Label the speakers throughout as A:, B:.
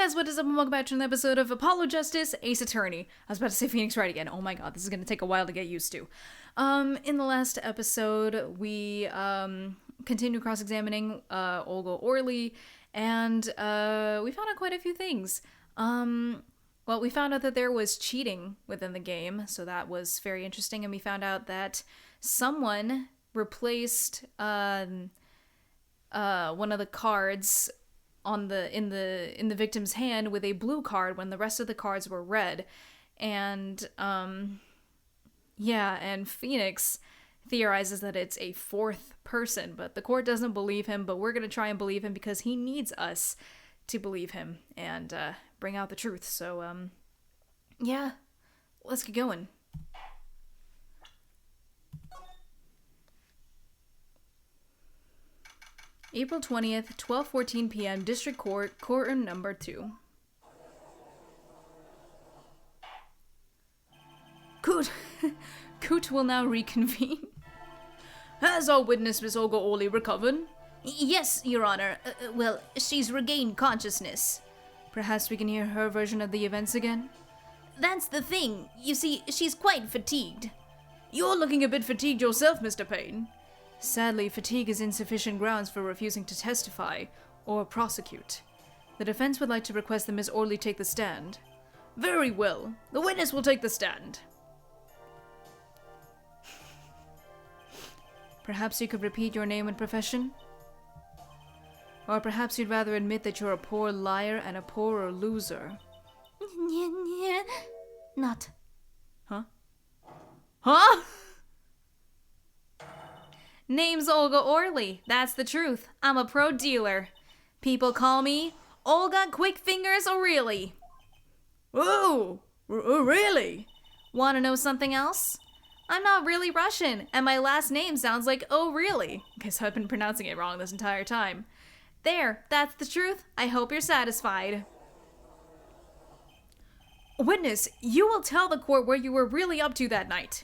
A: guys, what is up and welcome back to an episode of Apollo Justice, Ace Attorney. I was about to say Phoenix Wright again. Oh my god, this is going to take a while to get used to. In the last episode, we continued cross-examining Olga Orly, and we found out quite a few things. Well, we found out that there was cheating within the game, so that was very interesting, and we found out that someone replaced one of the cards in the victim's hand with a blue card when the rest of the cards were red. And and Phoenix theorizes that it's a fourth person, but the court doesn't believe him, but we're gonna try and believe him because he needs us to believe him and bring out the truth. So let's get going. April 20th, 12:14 p.m., District Court, Courtroom Number 2. Court will now reconvene. Has our witness, Miss Olga Orly, recovered?
B: Yes, Your Honor. Well, she's regained consciousness.
A: Perhaps we can hear her version of the events again?
B: That's the thing. You see, she's quite fatigued.
A: You're looking a bit fatigued yourself, Mr. Payne. Sadly, fatigue is insufficient grounds for refusing to testify or prosecute. The defense would like to request that Miss Orly take the stand. Very well. The witness will take the stand. Perhaps you could repeat your name and profession? Or perhaps you'd rather admit that you're a poor liar and a poorer loser.
B: Not.
A: Huh? Huh? Name's Olga Orly. That's the truth. I'm a pro dealer. People call me Olga Quick Fingers O'Reilly. Oh, really? Want to know something else? I'm not really Russian, and my last name sounds like O'Reilly. Guess I've been pronouncing it wrong this entire time. There, that's the truth. I hope you're satisfied. Witness, you will tell the court what you were really up to that night.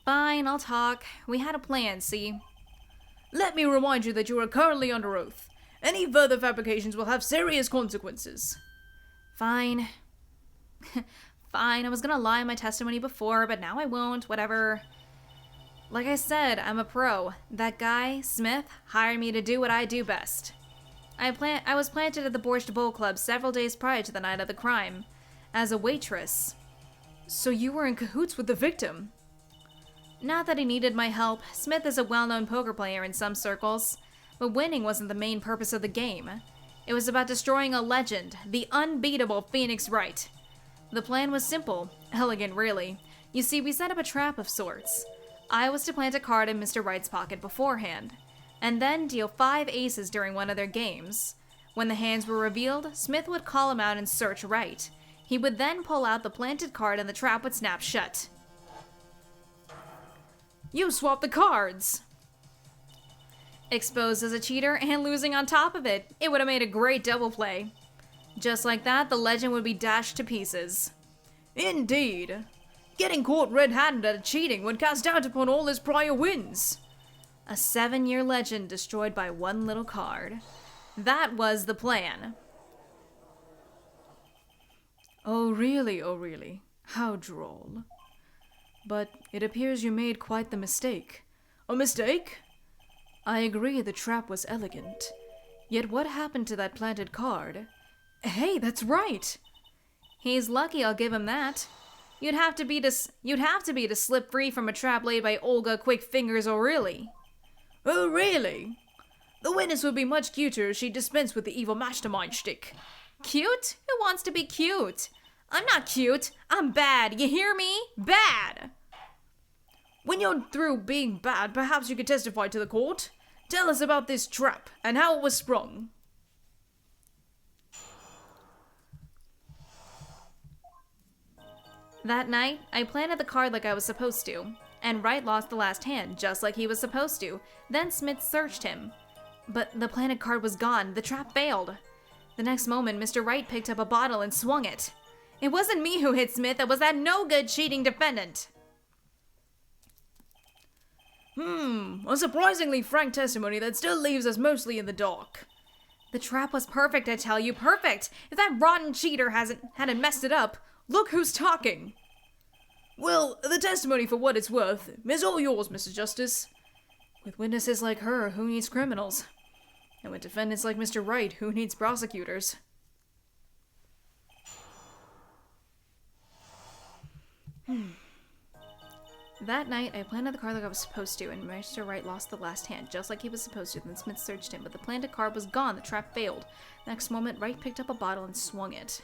A: Fine, I'll talk. We had a plan, see? Let me remind you that you are currently under oath. Any further fabrications will have serious consequences. Fine. Fine, I was gonna lie in my testimony before, but now I won't, whatever. Like I said, I'm a pro. That guy, Smith, hired me to do what I do best. I was planted at the Borscht Bowl Club several days prior to the night of the crime, as a waitress. So you were in cahoots with the victim? Not that he needed my help. Smith is a well-known poker player in some circles, but winning wasn't the main purpose of the game. It was about destroying a legend, the unbeatable Phoenix Wright. The plan was simple, elegant really. You see, we set up a trap of sorts. I was to plant a card in Mr. Wright's pocket beforehand, and then deal 5 aces during one of their games. When the hands were revealed, Smith would call him out and search Wright. He would then pull out the planted card and the trap would snap shut. You swapped the cards! Exposed as a cheater and losing on top of it. It would have made a great double play. Just like that, the legend would be dashed to pieces. Indeed. Getting caught red-handed at cheating would cast doubt upon all his prior wins. A 7-year legend destroyed by one little card. That was the plan. Oh really, oh really. How droll. But it appears you made quite the mistake. A mistake? I agree the trap was elegant. Yet what happened to that planted card? Hey, that's right! He's lucky, I'll give him that. You'd have to be to slip free from a trap laid by Olga Quick Fingers O'Reilly. Oh, really? The witness would be much cuter if she dispensed with the evil mastermind shtick. Cute? Who wants to be cute? I'm not cute. I'm bad. You hear me? Bad! When you're through being bad, perhaps you could testify to the court. Tell us about this trap and how it was sprung. That night, I planted the card like I was supposed to, and Wright lost the last hand, just like he was supposed to. Then Smith searched him. But the planted card was gone. The trap failed. The next moment, Mr. Wright picked up a bottle and swung it. It wasn't me who hit Smith, it was that no-good cheating defendant. A surprisingly frank testimony that still leaves us mostly in the dark. The trap was perfect, I tell you, perfect! If that rotten cheater hadn't messed it up, look who's talking! Well, the testimony for what it's worth is all yours, Mr. Justice. With witnesses like her, who needs criminals? And with defendants like Mr. Wright, who needs prosecutors? That night, I planted the card like I was supposed to, and Mr. Wright lost the last hand, just like he was supposed to. Then Smith searched him, but the planted card was gone. The trap failed. Next moment, Wright picked up a bottle and swung it.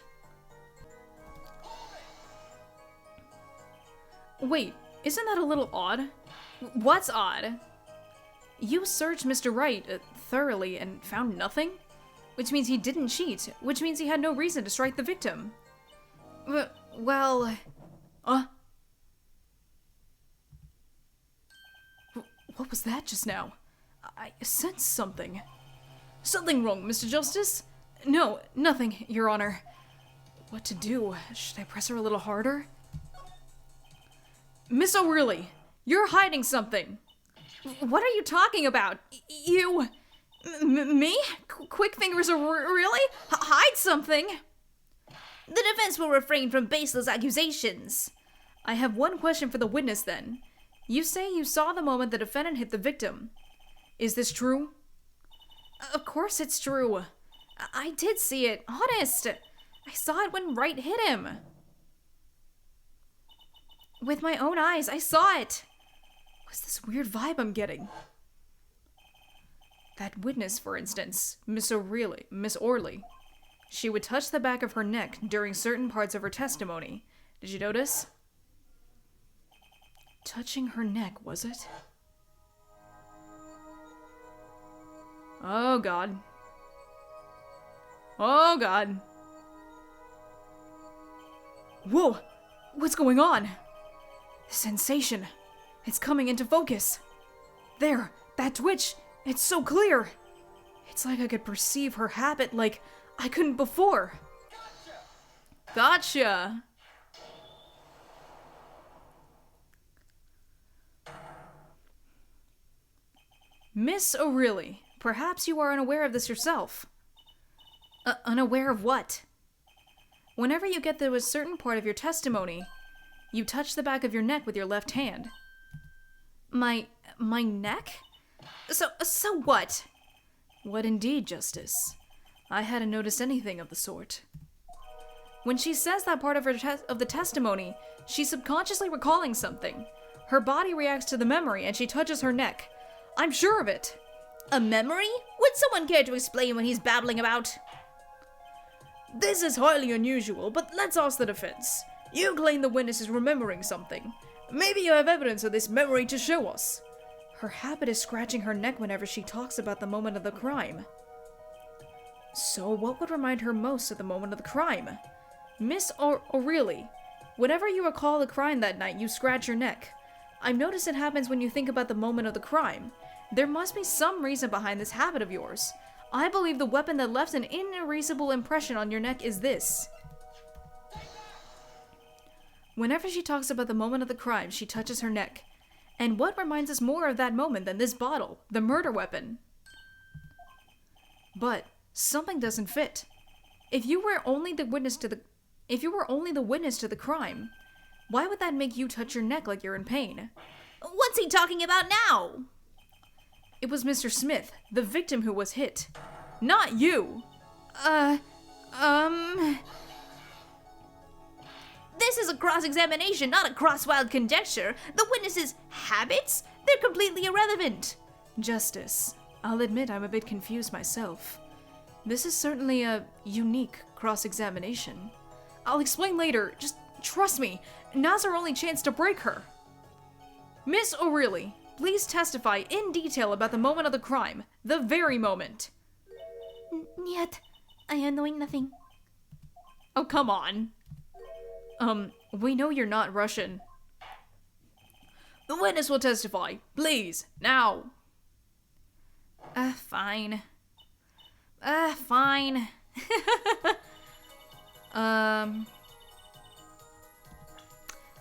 A: Wait, isn't that a little odd? What's odd? You searched Mr. Wright thoroughly and found nothing? Which means he didn't cheat, which means he had no reason to strike the victim. Well... What was that just now? I sensed something. Something wrong, Mr. Justice? No, nothing, Your Honor. What to do? Should I press her a little harder? Miss O'Reilly, you're hiding something. What are you talking about? You... me? Quick fingers really? Hide something?
B: The defense will refrain from baseless accusations.
A: I have one question for the witness then. You say you saw the moment the defendant hit the victim. Is this true? Of course it's true. I did see it, honest. I saw it when Wright hit him. With my own eyes, I saw it. What's this weird vibe I'm getting? That witness, for instance, Miss Orly. She would touch the back of her neck during certain parts of her testimony. Did you notice? Touching her neck, was it? Oh God. Oh God. Whoa! What's going on? The sensation. It's coming into focus. There, that twitch. It's so clear. It's like I could perceive her habit like I couldn't before. Gotcha! Miss O'Reilly, perhaps you are unaware of this yourself. Unaware of what? Whenever you get to a certain part of your testimony, you touch the back of your neck with your left hand. My neck? So what? What indeed, Justice? I hadn't noticed anything of the sort. When she says that part of the testimony, she's subconsciously recalling something. Her body reacts to the memory and she touches her neck. I'm sure of it.
B: A memory? Would someone care to explain what he's babbling about?
A: This is highly unusual, but let's ask the defense. You claim the witness is remembering something. Maybe you have evidence of this memory to show us. Her habit is scratching her neck whenever she talks about the moment of the crime. So what would remind her most of the moment of the crime? Miss O'Reilly, whenever you recall the crime that night, you scratch your neck. I've noticed it happens when you think about the moment of the crime. There must be some reason behind this habit of yours. I believe the weapon that left an inerasable impression on your neck is this. Whenever she talks about the moment of the crime, she touches her neck. And what reminds us more of that moment than this bottle, the murder weapon? But something doesn't fit. If you were only the witness to the crime, why would that make you touch your neck like you're in pain?
B: What's he talking about now?
A: It was Mr. Smith, the victim who was hit. Not you!
B: This is a cross-examination, not a cross-wild conjecture. The witness's habits? They're completely irrelevant.
A: Justice, I'll admit I'm a bit confused myself. This is certainly a unique cross-examination. I'll explain later, just trust me. Now's our only chance to break her. Miss O'Reilly, please testify in detail about the moment of the crime. The very moment.
B: Yet, I am knowing nothing.
A: Oh, come on. We know you're not Russian. The witness will testify. Please, now. Fine. Fine.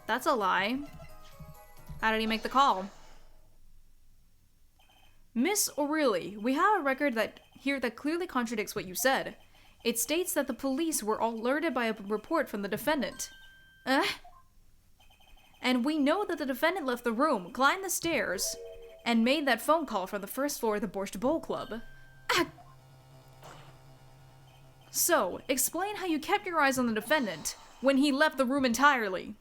A: That's a lie. How did he make the call? Miss O'Reilly, we have a record that here that clearly contradicts what you said. It states that the police were alerted by a report from the defendant. And we know that the defendant left the room, climbed the stairs, and made that phone call from the first floor of the Borscht Bowl Club. So, explain how you kept your eyes on the defendant when he left the room entirely.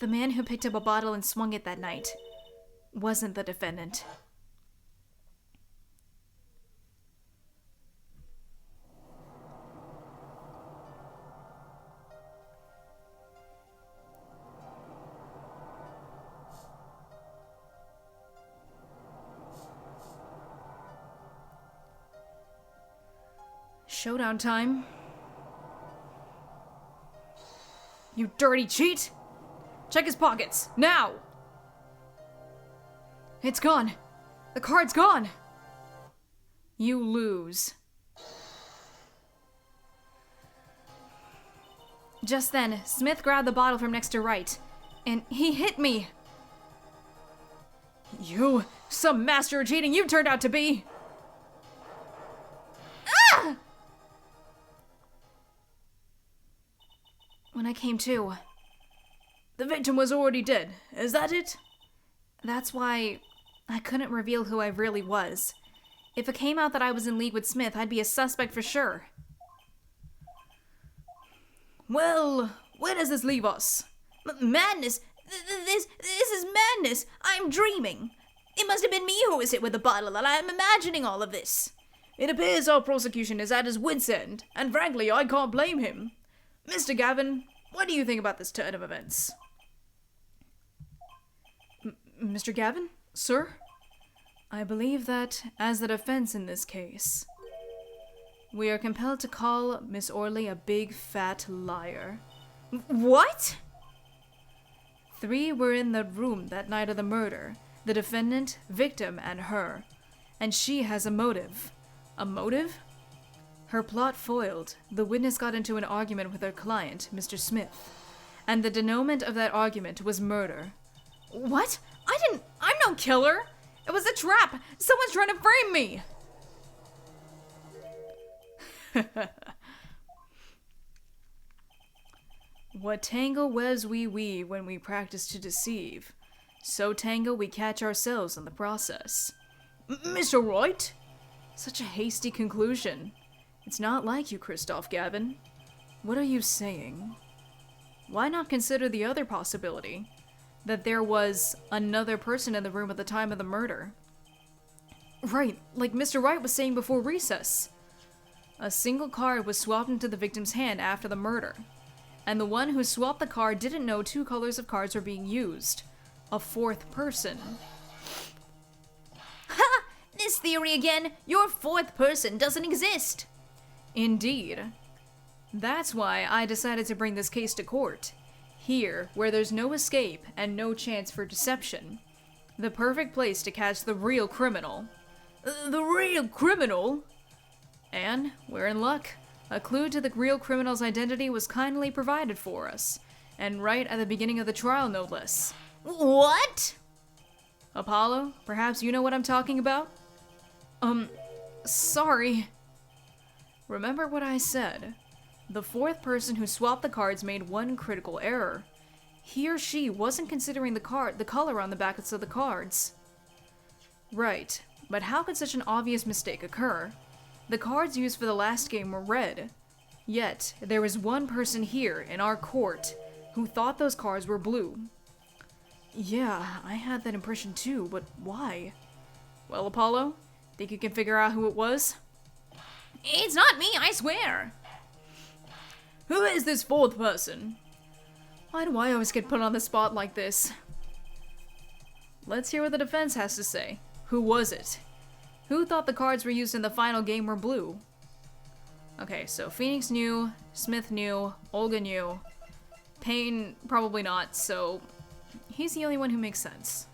A: The man who picked up a bottle and swung it that night wasn't the defendant. Showdown time. You dirty cheat! Check his pockets, now! It's gone. The card's gone. You lose. Just then, Smith grabbed the bottle from next to Wright, and he hit me. You, some master of cheating you turned out to be! When I came to, the victim was already dead. Is that it? That's why I couldn't reveal who I really was. If it came out that I was in league with Smith, I'd be a suspect for sure. Well, where does this leave us?
B: Madness! This is madness! I'm dreaming! It must have been me who was hit with the bottle, and I'm imagining all of this.
A: It appears our prosecution is at his wit's end, and frankly, I can't blame him. Mr. Gavin, what do you think about this turn of events? Mr. Gavin? Sir? I believe that, as the defense in this case, we are compelled to call Miss Orly a big fat liar.
B: What?
A: 3 were in the room that night of the murder. The defendant, victim, and her. And she has a motive. A motive? Her plot foiled. The witness got into an argument with her client, Mr. Smith. And the denouement of that argument was murder.
B: What? I'm no killer! It was a trap! Someone's trying to frame me!
A: What tangle webs we weave when we practice to deceive, so tangle we catch ourselves in the process. Mr. Wright? Such a hasty conclusion. It's not like you, Christoph Gavin. What are you saying? Why not consider the other possibility? That there was another person in the room at the time of the murder. Right, like Mr. Wright was saying before recess. A single card was swapped into the victim's hand after the murder. And the one who swapped the card didn't know 2 colors of cards were being used. A 4th person.
B: Ha! This theory again! Your 4th person doesn't exist!
A: Indeed. That's why I decided to bring this case to court. Here, where there's no escape and no chance for deception. The perfect place to catch the real criminal. The real criminal? And we're in luck. A clue to the real criminal's identity was kindly provided for us. And right at the beginning of the trial, no less.
B: What?
A: Apollo, perhaps you know what I'm talking about? Sorry. Remember what I said. The 4th person who swapped the cards made one critical error. He or she wasn't considering the color on the backs of the cards. Right, but how could such an obvious mistake occur? The cards used for the last game were red. Yet, there was one person here, in our court, who thought those cards were blue. Yeah, I had that impression too, but why? Well, Apollo, think you can figure out who it was?
B: It's not me, I swear!
A: Who is this 4th person? Why do I always get put on the spot like this? Let's hear what the defense has to say. Who was it? Who thought the cards were used in the final game were blue? Okay, so Phoenix knew, Smith knew, Olga knew. Payne probably not, so he's the only one who makes sense.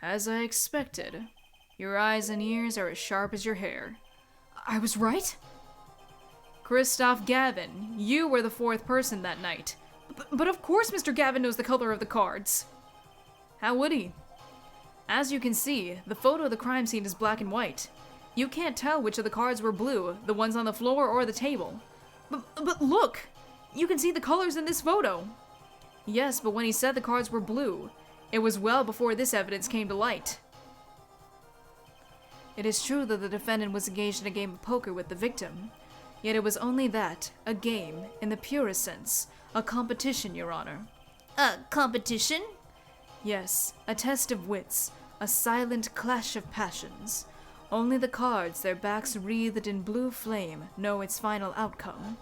A: As I expected. Your eyes and ears are as sharp as your hair. I was right? Christoph Gavin, you were the fourth person that night. But of course Mr. Gavin knows the color of the cards. How would he? As you can see, the photo of the crime scene is black and white. You can't tell which of the cards were blue, the ones on the floor or the table. But look! You can see the colors in this photo. Yes, but when he said the cards were blue, it was well before this evidence came to light. It is true that the defendant was engaged in a game of poker with the victim, yet it was only that, a game, in the purest sense, a competition, Your Honor.
B: A competition?
A: Yes, a test of wits, a silent clash of passions. Only the cards, their backs wreathed in blue flame, know its final outcome.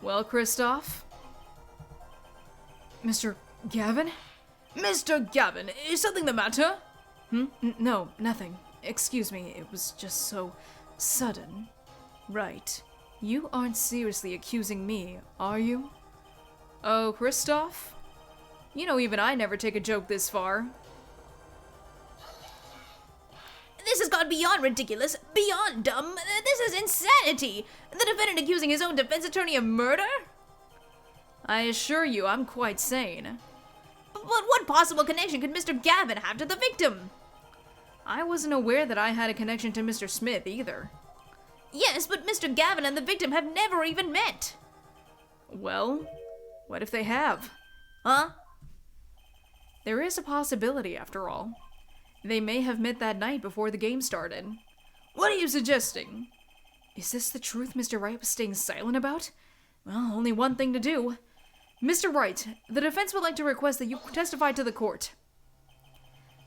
A: Well, Christoph? Mr. Gavin? Mr. Gavin, is something the matter? No, nothing. Excuse me, it was just so sudden. Right. You aren't seriously accusing me, are you? Oh, Christoph? You know even I never take a joke this far.
B: This has gone beyond ridiculous, beyond dumb. This is insanity. The defendant accusing his own defense attorney of murder?
A: I assure you, I'm quite sane.
B: But what possible connection could Mr. Gavin have to the victim?
A: I wasn't aware that I had a connection to Mr. Smith either.
B: Yes, but Mr. Gavin and the victim have never even met.
A: Well, what if they have?
B: Huh?
A: There is a possibility, after all. They may have met that night before the game started. What are you suggesting? Is this the truth Mr. Wright was staying silent about? Well, only one thing to do. Mr. Wright, the defense would like to request that you testify to the court.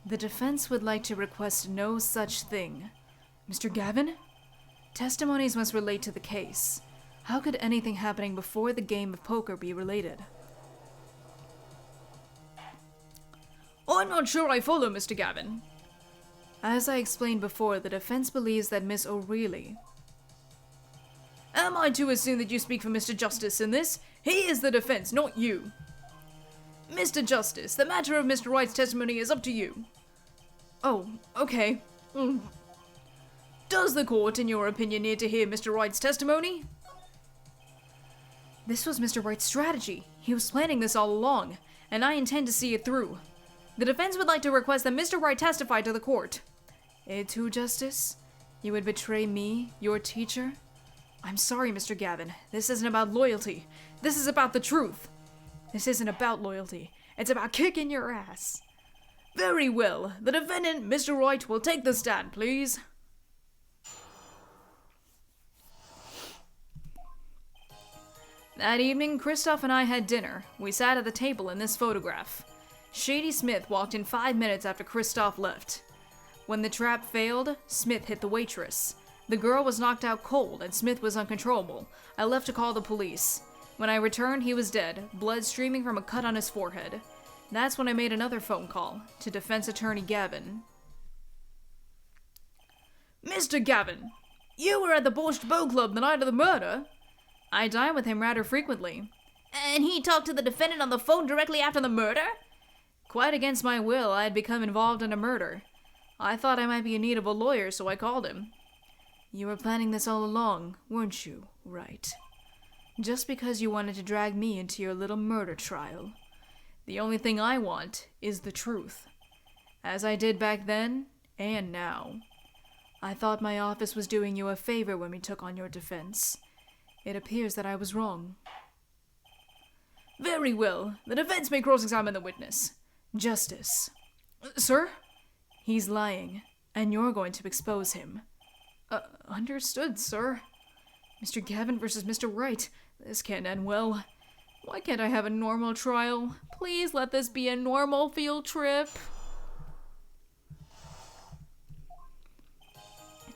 A: The defense would like to request no such thing. Mr. Gavin? Testimonies must relate to the case. How could anything happening before the game of poker be related? I'm not sure I follow, Mr. Gavin. As I explained before, the defense believes that Miss O'Reilly... Am I to assume that you speak for Mr. Justice in this? He is the defense, not you. Mr. Justice, the matter of Mr. Wright's testimony is up to you. Oh, okay. Does the court, in your opinion, need to hear Mr. Wright's testimony? This was Mr. Wright's strategy. He was planning this all along, and I intend to see it through. The defense would like to request that Mr. Wright testify to the court. Et tu, Justice? You would betray me, your teacher? I'm sorry, Mr. Gavin. This isn't about loyalty. This is about the truth. This isn't about loyalty. It's about kicking your ass. Very well. The defendant, Mr. Wright, will take the stand, please. That evening, Christoph and I had dinner. We sat at the table in this photograph. Shady Smith walked in 5 minutes after Christoph left. When the trap failed, Smith hit the waitress. The girl was knocked out cold, and Smith was uncontrollable. I left to call the police. When I returned, he was dead, blood streaming from a cut on his forehead. That's when I made another phone call, to defense attorney Gavin. Mr. Gavin, you were at the Borscht Bow Club the night of the murder? I dine with him rather frequently.
B: And he talked to the defendant on the phone directly after the murder?
A: Quite against my will, I had become involved in a murder. I thought I might be in need of a lawyer, so I called him. You were planning this all along, weren't you? Right. Just because you wanted to drag me into your little murder trial. The only thing I want is the truth. As I did back then, and now. I thought my office was doing you a favor when we took on your defense. It appears that I was wrong. Very well. The defense may cross-examine the witness. Justice. Sir? He's lying, and you're going to expose him. Understood, sir. Mr. Gavin versus Mr. Wright. This can't end well. Why can't I have a normal trial? Please let this be a normal field trip.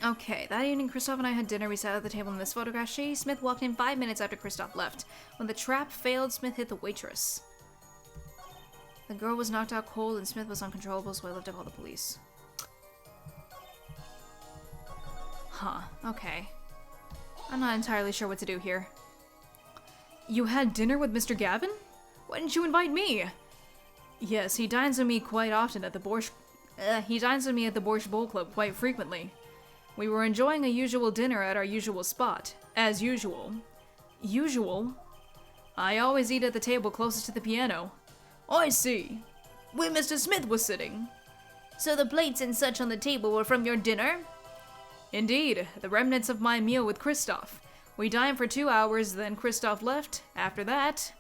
A: Okay, that evening Christoph and I had dinner. We sat at the table in this photograph. Shady Smith walked in 5 minutes after Christoph left. When the trap failed, Smith hit the waitress. The girl was knocked out cold and Smith was uncontrollable, so I left to call the police. Huh, okay. I'm not entirely sure what to do here. You had dinner with Mr. Gavin? Why didn't you invite me? Yes, he dines with me quite often at the Borscht... he dines with me at the Borscht Bowl Club quite frequently. We were enjoying a usual dinner at our usual spot. As usual. Usual? I always eat at the table closest to the piano. I see. Where Mr. Smith was sitting.
B: So the plates and such on the table were from your dinner?
A: Indeed, the remnants of my meal with Christoph. We dined for 2 hours, then Christoph left. After that...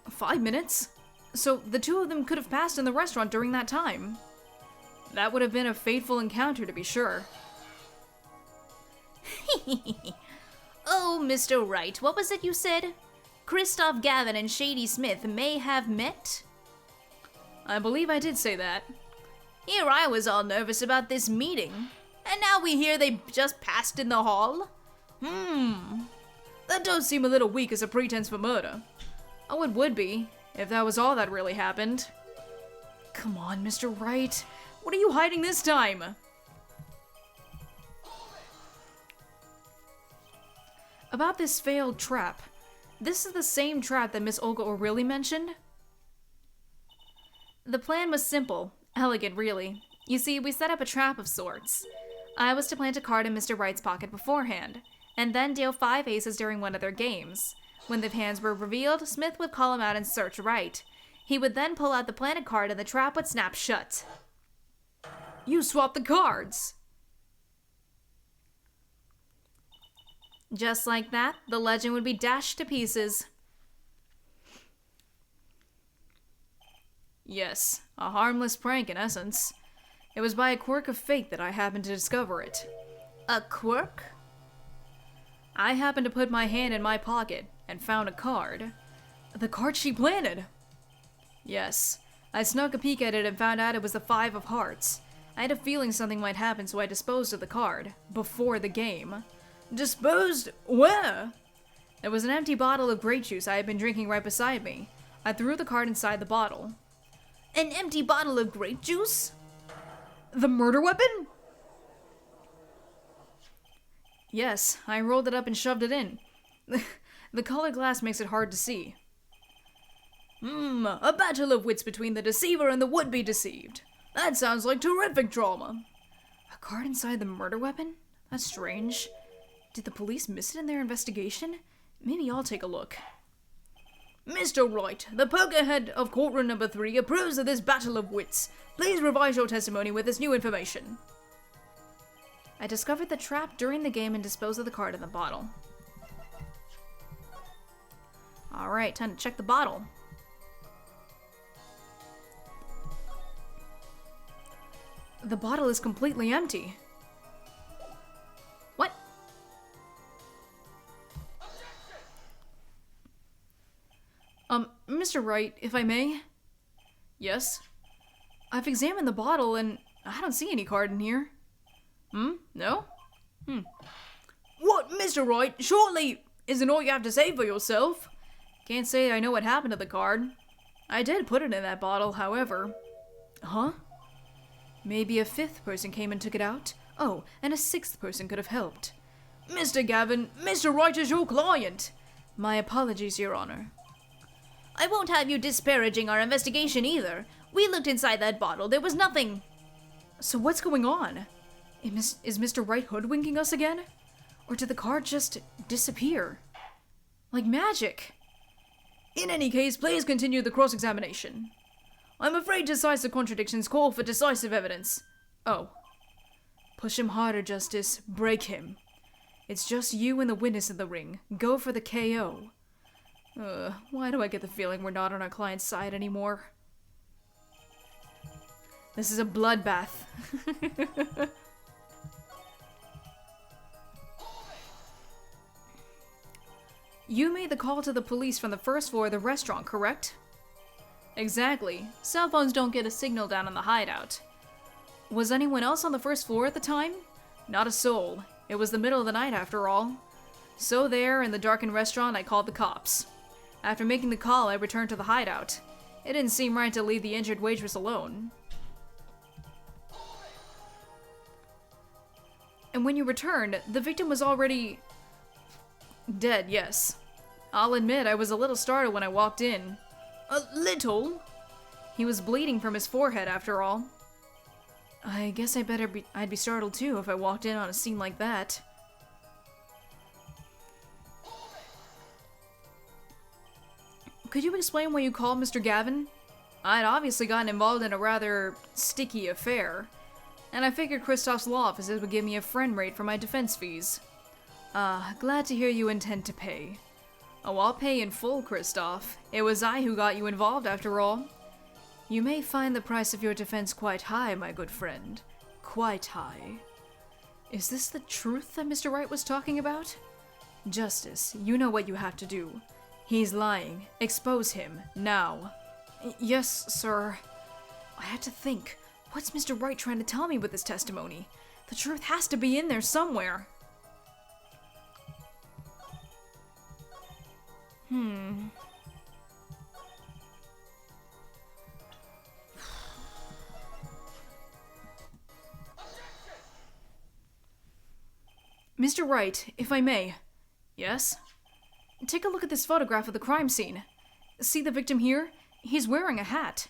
A: 5 minutes? So the two of them could have passed in the restaurant during that time. That would have been a fateful encounter, to be sure.
B: Oh, Mr. Wright, what was it you said? Christoph Gavin and Shady Smith may have met?
A: I believe I did say that.
B: Here I was all nervous about this meeting, and now we hear they just passed in the hall?
A: That does seem a little weak as a pretense for murder. Oh, it would be, if that was all that really happened. Come on, Mr. Wright. What are you hiding this time? About this failed trap. This is the same trap that Miss Olga Orly mentioned? The plan was simple. Elegant, really. You see, we set up a trap of sorts. I was to plant a card in Mr. Wright's pocket beforehand, and then deal 5 aces during one of their games. When the hands were revealed, Smith would call him out and search Wright. He would then pull out the planted card and the trap would snap shut. You swapped the cards! Just like that, the legend would be dashed to pieces. Yes, a harmless prank in essence. It was by a quirk of fate that I happened to discover it.
B: A quirk?
A: I happened to put my hand in my pocket and found a card. The card she planted! Yes, I snuck a peek at it and found out it was the 5 of hearts. I had a feeling something might happen, so I disposed of the card. Before the game. Disposed? Where? There was an empty bottle of grape juice I had been drinking right beside me. I threw the card inside the bottle.
B: An empty bottle of grape juice?
A: The murder weapon? Yes, I rolled it up and shoved it in. The colored glass makes it hard to see. A battle of wits between the deceiver and the would-be deceived. That sounds like terrific drama. A card inside the murder weapon? That's strange. Did the police miss it in their investigation? Maybe I'll take a look. Mr. Wright, the poker head of courtroom number 3 approves of this battle of wits. Please revise your testimony with this new information. I discovered the trap during the game and disposed of the card in the bottle. Alright, time to check the bottle. The bottle is completely empty. What? Mr. Wright, if I may? Yes? I've examined the bottle and I don't see any card in here. No? What, Mr. Wright? Surely isn't all you have to say for yourself? Can't say I know what happened to the card. I did put it in that bottle, however. Huh? Maybe a 5th person came and took it out? Oh, and a 6th person could have helped. Mr. Gavin, Mr. Wright is your client. My apologies, Your Honor.
B: I won't have you disparaging our investigation either. We looked inside that bottle. There was nothing.
A: So what's going on? Is Mr. Wright hoodwinking us again? Or did the card just disappear? Like magic? In any case, please continue the cross-examination. I'm afraid decisive contradictions call for decisive evidence. Oh. Push him harder, Justice. Break him. It's just you and the witness in the ring. Go for the KO. Why do I get the feeling we're not on our client's side anymore? This is a bloodbath. You made the call to the police from the first floor of the restaurant, correct? Exactly. Cell phones don't get a signal down in the hideout. Was anyone else on the first floor at the time? Not a soul. It was the middle of the night after all. So there, in the darkened restaurant, I called the cops. After making the call, I returned to the hideout. It didn't seem right to leave the injured waitress alone. And when you returned, the victim was already... dead, yes. I'll admit I was a little startled when I walked in. A little? He was bleeding from his forehead, after all. I guess I'd be startled too if I walked in on a scene like that. Could you explain why you called Mr. Gavin? I'd obviously gotten involved in a rather sticky affair, and I figured Kristoff's law offices would give me a friend rate for my defense fees. Glad to hear you intend to pay. Oh, I'll pay in full, Kristoff. It was I who got you involved, after all. You may find the price of your defense quite high, my good friend. Quite high. Is this the truth that Mr. Wright was talking about? Justice, you know what you have to do. He's lying. Expose him, now. Yes, sir. I had to think. What's Mr. Wright trying to tell me with this testimony? The truth has to be in there somewhere. Mr. Wright, if I may. Yes? Take a look at this photograph of the crime scene. See the victim here? He's wearing a hat.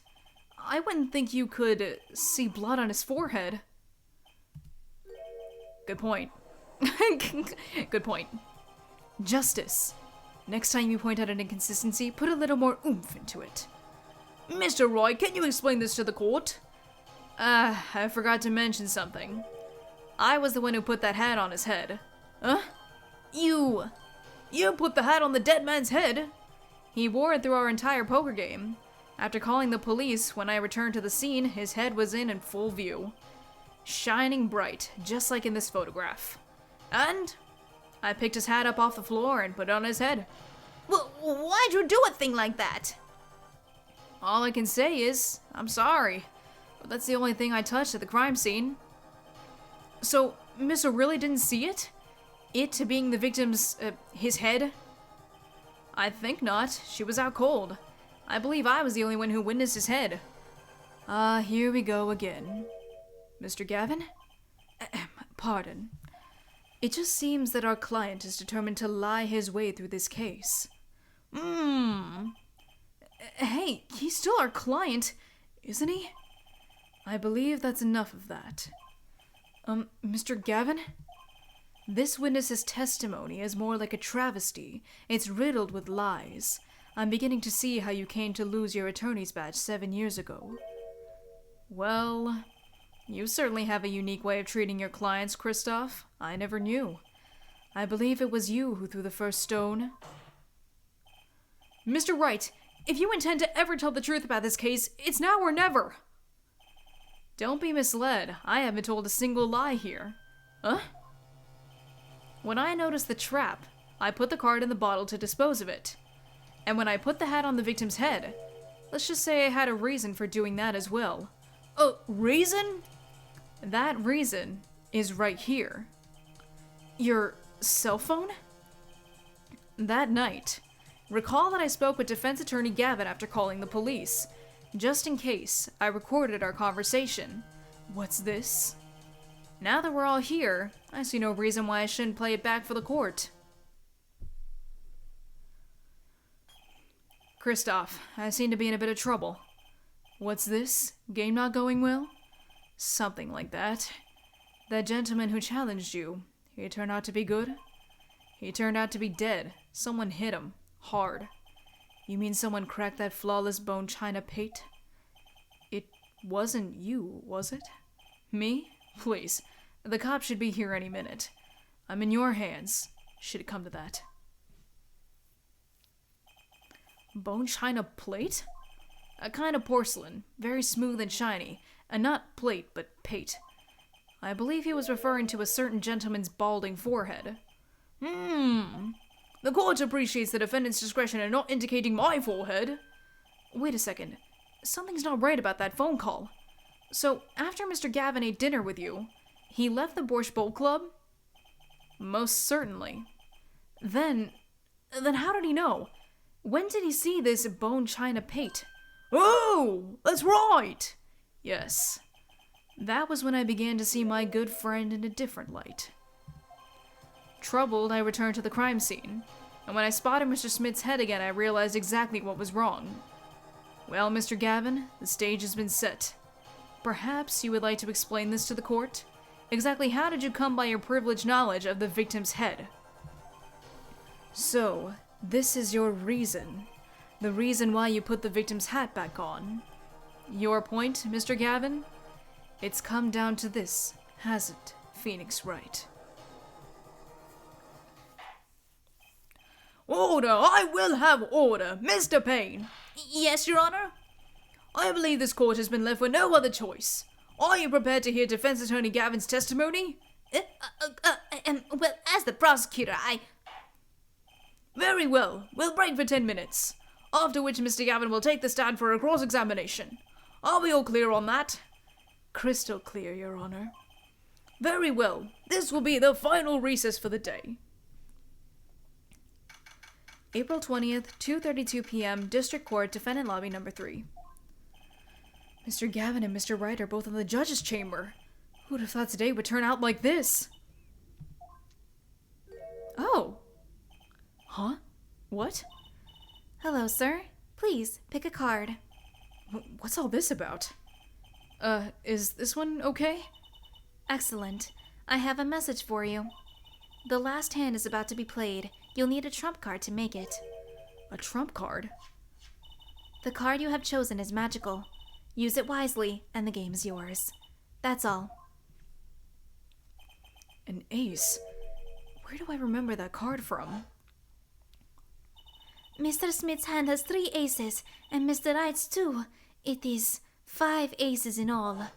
A: I wouldn't think you could see blood on his forehead. Good point. Good point. Justice. Next time you point out an inconsistency, put a little more oomph into it. Mr. Roy, can you explain this to the court? I forgot to mention something. I was the one who put that hat on his head. Huh? You put the hat on the dead man's head? He wore it through our entire poker game. After calling the police, when I returned to the scene, his head was in full view. Shining bright, just like in this photograph. And I picked his hat up off the floor and put it on his head.
B: Well, why'd you do a thing like that?
A: All I can say is, I'm sorry. But that's the only thing I touched at the crime scene. So, Miss O'Reilly didn't see it? It being the victim's, his head? I think not. She was out cold. I believe I was the only one who witnessed his head. Here we go again. Mr. Gavin? Pardon. It just seems that our client is determined to lie his way through this case. Hey, he's still our client, isn't he? I believe that's enough of that. Mr. Gavin? This witness's testimony is more like a travesty. It's riddled with lies. I'm beginning to see how you came to lose your attorney's badge 7 years ago. Well, you certainly have a unique way of treating your clients, Kristoff. I never knew. I believe it was you who threw the first stone. Mr. Wright, if you intend to ever tell the truth about this case, it's now or never. Don't be misled. I haven't told a single lie here. Huh? When I noticed the trap, I put the card in the bottle to dispose of it. And when I put the hat on the victim's head, let's just say I had a reason for doing that as well. A reason? That reason is right here. Your cell phone? That night, recall that I spoke with defense attorney Gavin after calling the police. Just in case, I recorded our conversation. What's this? Now that we're all here, I see no reason why I shouldn't play it back for the court. Kristoff, I seem to be in a bit of trouble. What's this? Game not going well? Something like that. That gentleman who challenged you, he turned out to be good? He turned out to be dead. Someone hit him. Hard. You mean someone cracked that flawless bone china pate? It wasn't you, was it? Me? Please. The cops should be here any minute. I'm in your hands, should it come to that. Bone china plate? A kind of porcelain, very smooth and shiny, and not plate, but pate. I believe he was referring to a certain gentleman's balding forehead. The court appreciates the defendant's discretion in not indicating my forehead. Wait a second. Something's not right about that phone call. So, after Mr. Gavin ate dinner with you, he left the Borscht Bowl Club? Most certainly. Then how did he know? When did he see this bone china pate? Oh, that's right! Yes. That was when I began to see my good friend in a different light. Troubled, I returned to the crime scene, and when I spotted Mr. Smith's head again, I realized exactly what was wrong. Well, Mr. Gavin, the stage has been set. Perhaps you would like to explain this to the court? Exactly how did you come by your privileged knowledge of the victim's head? So, this is your reason. The reason why you put the victim's hat back on. Your point, Mr. Gavin? It's come down to this, hasn't Phoenix Wright? Order! I will have order! Mr. Payne!
B: Yes, Your Honor?
A: I believe this court has been left with no other choice. Are you prepared to hear Defense Attorney Gavin's testimony?
B: Well, as the prosecutor,
A: Very well. We'll break for 10 minutes. After which Mr. Gavin will take the stand for a cross-examination. Are we all clear on that? Crystal clear, Your Honor. Very well. This will be the final recess for the day. April 20th, 2:32 p.m., District Court, Defendant Lobby Number 3. Mr. Gavin and Mr. Wright are both in the judge's chamber. Who'd have thought today would turn out like this? Oh. Huh? What?
B: Hello, sir. Please, pick a card.
A: What's all this about? Is this one okay?
B: Excellent. I have a message for you. The last hand is about to be played. You'll need a trump card to make it.
A: A trump card?
B: The card you have chosen is magical. Use it wisely, and the game's yours. That's all.
A: An ace? Where do I remember that card from?
B: Mr. Smith's hand has 3 aces, and Mr. Wright's 2. It is 5 aces in all.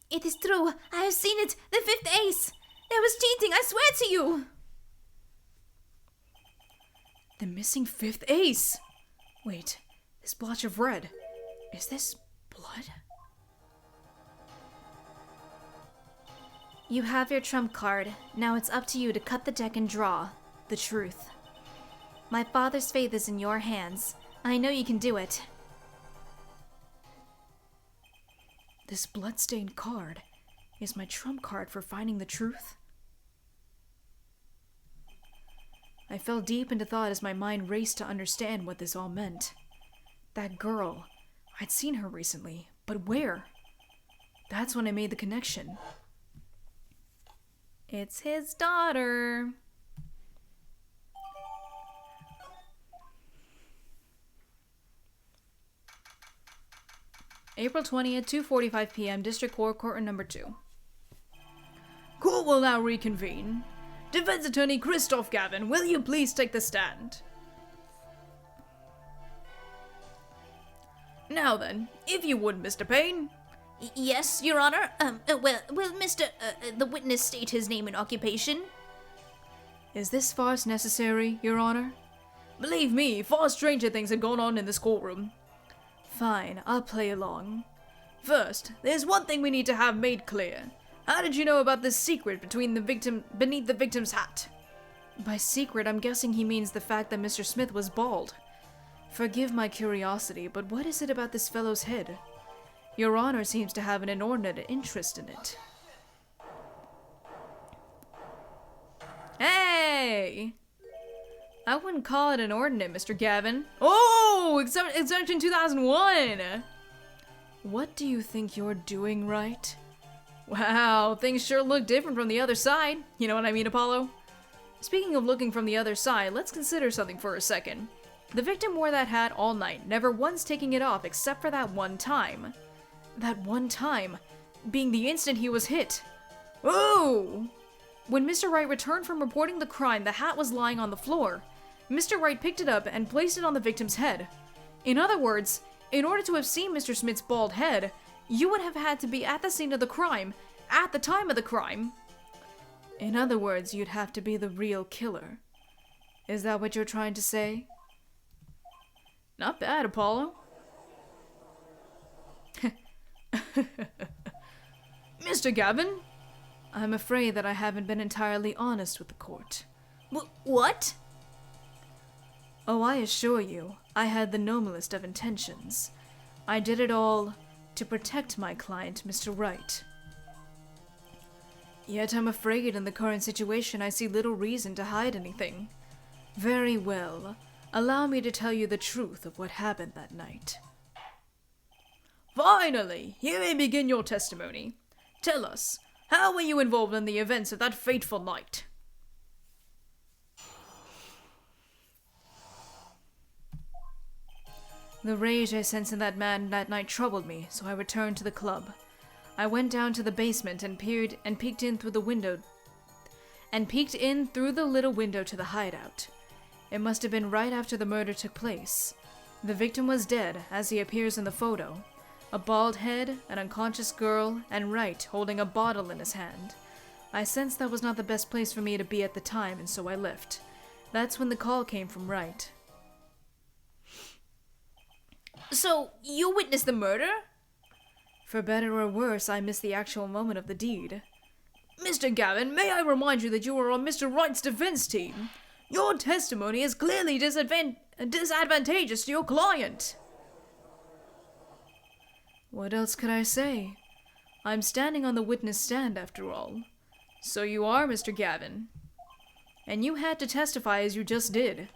B: It is true. I have seen it. The 5th ace. There was cheating, I swear to you.
A: The missing 5th ace! Wait, this blotch of red. Is this blood?
B: You have your trump card. Now it's up to you to cut the deck and draw the truth. My father's faith is in your hands. I know you can do it.
A: This bloodstained card is my trump card for finding the truth? I fell deep into thought as my mind raced to understand what this all meant. That girl. I'd seen her recently, but where? That's when I made the connection. It's his daughter. April 20th, 2:45 p.m., District Court, Courtroom Number 2. Court will now reconvene. Defense Attorney Christoph Gavin, will you please take the stand? Now then, if you would, Mr. Payne.
B: Yes, Your Honor. Will the witness state his name and occupation?
A: Is this farce necessary, Your Honor? Believe me, far stranger things have gone on in this courtroom. Fine, I'll play along. First, there's one thing we need to have made clear. How did you know about this secret beneath the victim's hat? By secret, I'm guessing he means the fact that Mr. Smith was bald. Forgive my curiosity, but what is it about this fellow's head? Your Honor seems to have an inordinate interest in it. Hey! I wouldn't call it inordinate, Mr. Gavin. Oh! Exemption 2001! What do you think you're doing, right? Wow, things sure look different from the other side. You know what I mean, Apollo? Speaking of looking from the other side, let's consider something for a second. The victim wore that hat all night, never once taking it off except for that one time. That one time being the instant he was hit. Oh! When Mr. Wright returned from reporting the crime, the hat was lying on the floor. Mr. Wright picked it up and placed it on the victim's head. In other words, in order to have seen Mr. Smith's bald head, you would have had to be at the scene of the crime, at the time of the crime. In other words, you'd have to be the real killer. Is that what you're trying to say? Not bad, Apollo. Mr. Gavin, I'm afraid that I haven't been entirely honest with the court.
B: What?
A: Oh, I assure you, I had the noblest of intentions. I did it all to protect my client, Mr. Wright. Yet I'm afraid in the current situation I see little reason to hide anything. Very well. Allow me to tell you the truth of what happened that night. Finally, you may begin your testimony. Tell us, how were you involved in the events of that fateful night?
B: The rage I sensed in that man that night troubled me, so I returned to the club. I went down to the basement and peeked in through the little window to the hideout. It must have been right after the murder took place. The victim was dead, as he appears in the photo. A bald head, an unconscious girl, and Wright holding a bottle in his hand. I sensed that was not the best place for me to be at the time, and so I left. That's when the call came from Wright.
A: So, you witnessed the murder?
B: For better or worse, I missed the actual moment of the deed.
A: Mr. Gavin, may I remind you that you are on Mr. Wright's defense team? Your testimony is clearly disadvantageous to your client.
B: What else could I say? I'm standing on the witness stand, after all.
A: So you are, Mr. Gavin.
B: And you had to testify as you just did.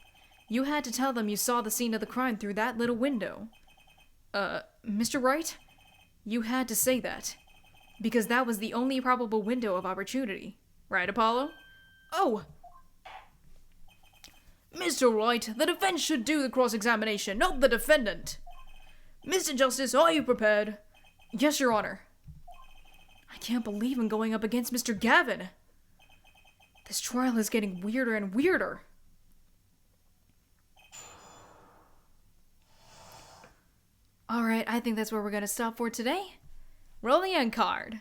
B: You had to tell them you saw the scene of the crime through that little window.
A: Mr. Wright?
B: You had to say that. Because that was the only probable window of opportunity.
A: Right, Apollo? Oh! Mr. Wright, the defense should do the cross-examination, not the defendant. Mr. Justice, are you prepared?
B: Yes, Your Honor.
A: I can't believe I'm going up against Mr. Gavin.
B: This trial is getting weirder and weirder. Alright, I think that's where we're gonna stop for today.
A: Roll the end card.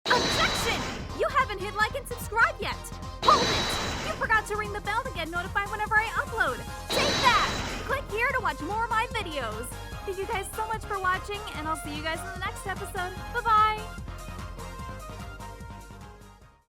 C: Objection! You haven't hit like and subscribe yet! Hold it! You forgot to ring the bell to get notified whenever I upload! Take that! Click here to watch more of my videos! Thank you guys so much for watching, and I'll see you guys in the next episode. Bye-bye!